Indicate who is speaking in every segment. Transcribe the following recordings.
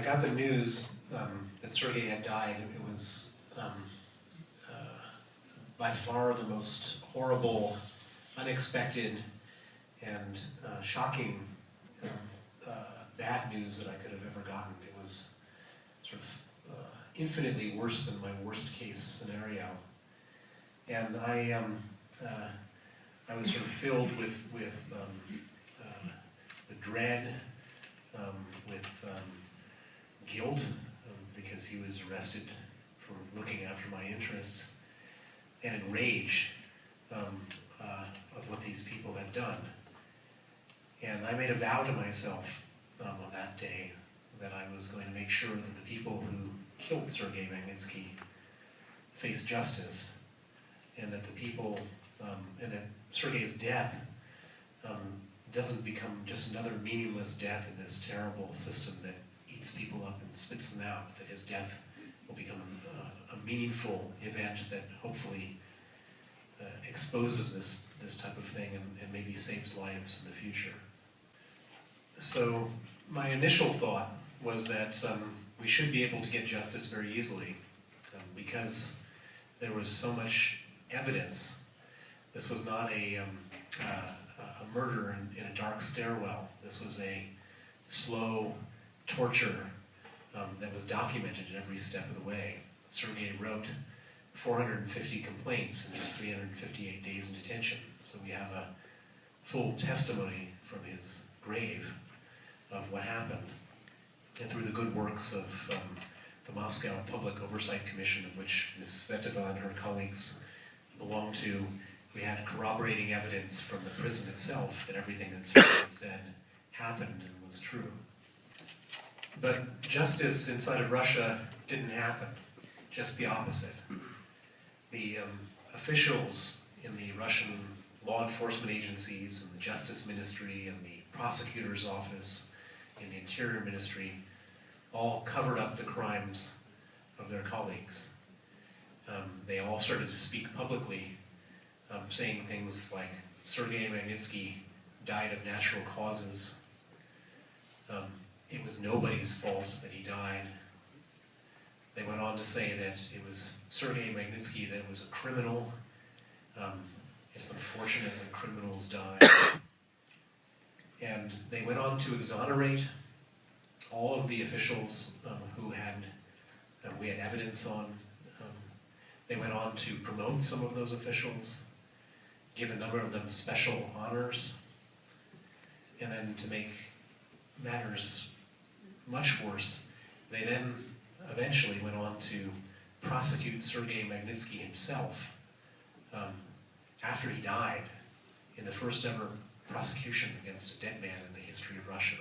Speaker 1: got the news that Sergei had died, it was by far the most horrible, unexpected, and shocking bad news that I could have ever gotten. It was sort of infinitely worse than my worst case scenario. And I was sort of filled with dread, with guilt, because he was arrested for looking after my interests, and in rage of what these people had done. And I made a vow to myself on that day that I was going to make sure that the people who killed Sergei Magnitski faced justice, and that the people, and that Sergei's death doesn't become just another meaningless death in this terrible system that eats people up and spits them out, that his death will become a meaningful event that hopefully exposes this type of thing and maybe saves lives in the future. So my initial thought was that we should be able to get justice very easily because there was so much evidence. This was not a murder in a dark stairwell. This was a slow torture that was documented at every step of the way. Sergei wrote 450 complaints in just 358 days in detention. So we have a full testimony from his grave of what happened. And through the good works of the Moscow Public Oversight Commission, of which Ms. Svetova and her colleagues belong to, we had corroborating evidence from the prison itself that everything that Sergei said happened and was true. But justice inside of Russia didn't happen, just the opposite. The officials in the Russian law enforcement agencies and the Justice Ministry and the prosecutor's office in the Interior Ministry all covered up the crimes of their colleagues. They all started to speak publicly, saying things like Sergei Magnitski died of natural causes. It was nobody's fault that he died. They went on to say that it was Sergei Magnitski that was a criminal. It's unfortunate when criminals die. And they went on to exonerate all of the officials that we had evidence on. They went on to promote some of those officials, give a number of them special honors, and then to make matters much worse, they then eventually went on to prosecute Sergei Magnitski himself after he died in the first ever prosecution against a dead man in the history of Russia.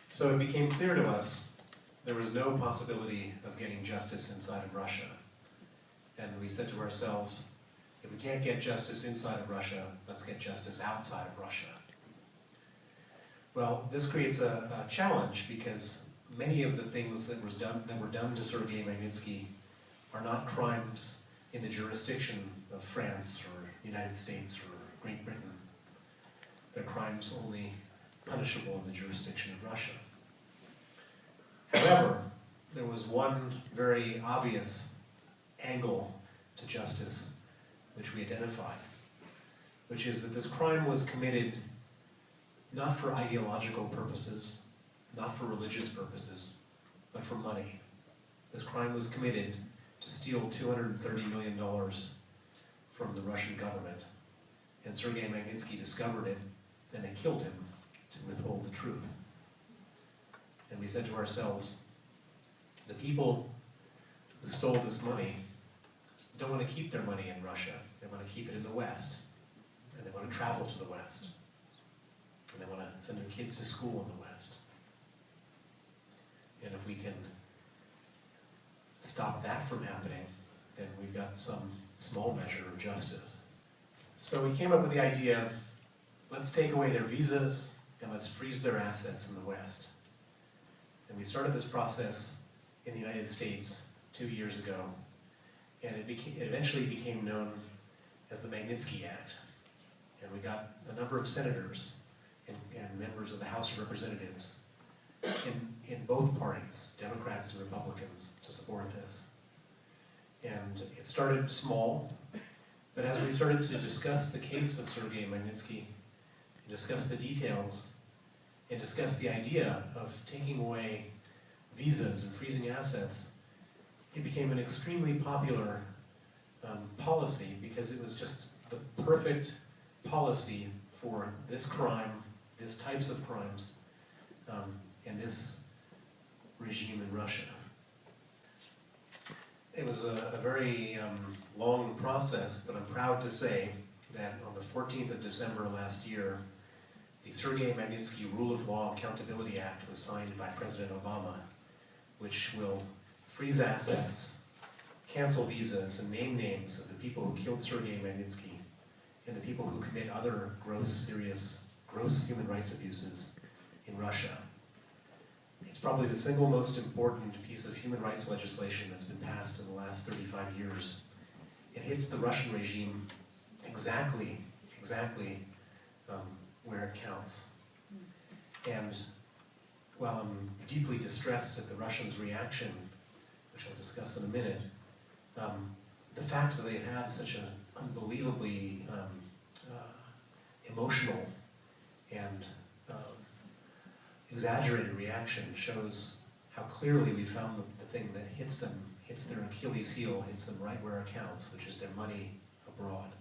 Speaker 1: So it became clear to us there was no possibility of getting justice inside of Russia. And we said to ourselves, if we can't get justice inside of Russia, let's get justice outside of Russia. Well, this creates a challenge because many of the things that were done to Sergei Magnitski are not crimes in the jurisdiction of France or the United States or Great Britain. They're crimes only punishable in the jurisdiction of Russia. However, there was one very obvious angle to justice which we identified, which is that this crime was committed not for ideological purposes, not for religious purposes, but for money. This crime was committed to steal $230 million from the Russian government, and Sergei Magnitski discovered it, and they killed him to withhold the truth. And we said to ourselves, the people who stole this money don't want to keep their money in Russia. They want to keep it in the West, and they want to travel to the West, and they want to send their kids to school in the West. And if we can stop that from happening, then we've got some small measure of justice. So we came up with the idea, let's take away their visas and let's freeze their assets in the West. And we started this process in the United States 2 years ago, and it eventually became known as the Magnitsky Act. And we got a number of senators and members of the House of Representatives in both parties, Democrats and Republicans, to support this. And it started small, but as we started to discuss the case of Serguei Magnitski, and discuss the details, and discuss the idea of taking away visas and freezing assets, it became an extremely popular policy because it was just the perfect policy for this crime, these types of crimes, and this regime in Russia. It was a very long process, but I'm proud to say that on the 14th of December last year, the Serguei Magnitsky Rule of Law Accountability Act was signed by President Obama, which will freeze assets, cancel visas, and name names of the people who killed Serguei Magnitsky and the people who commit other gross human rights abuses in Russia. It's probably the single most important piece of human rights legislation that's been passed in the last 35 years. It hits the Russian regime exactly where it counts. And while I'm deeply distressed at the Russians' reaction, which I'll discuss in a minute, the fact that they've had such an unbelievably emotional and exaggerated reaction shows how clearly we found the thing that hits them, hits their Achilles heel, hits them right where it counts, which is their money abroad.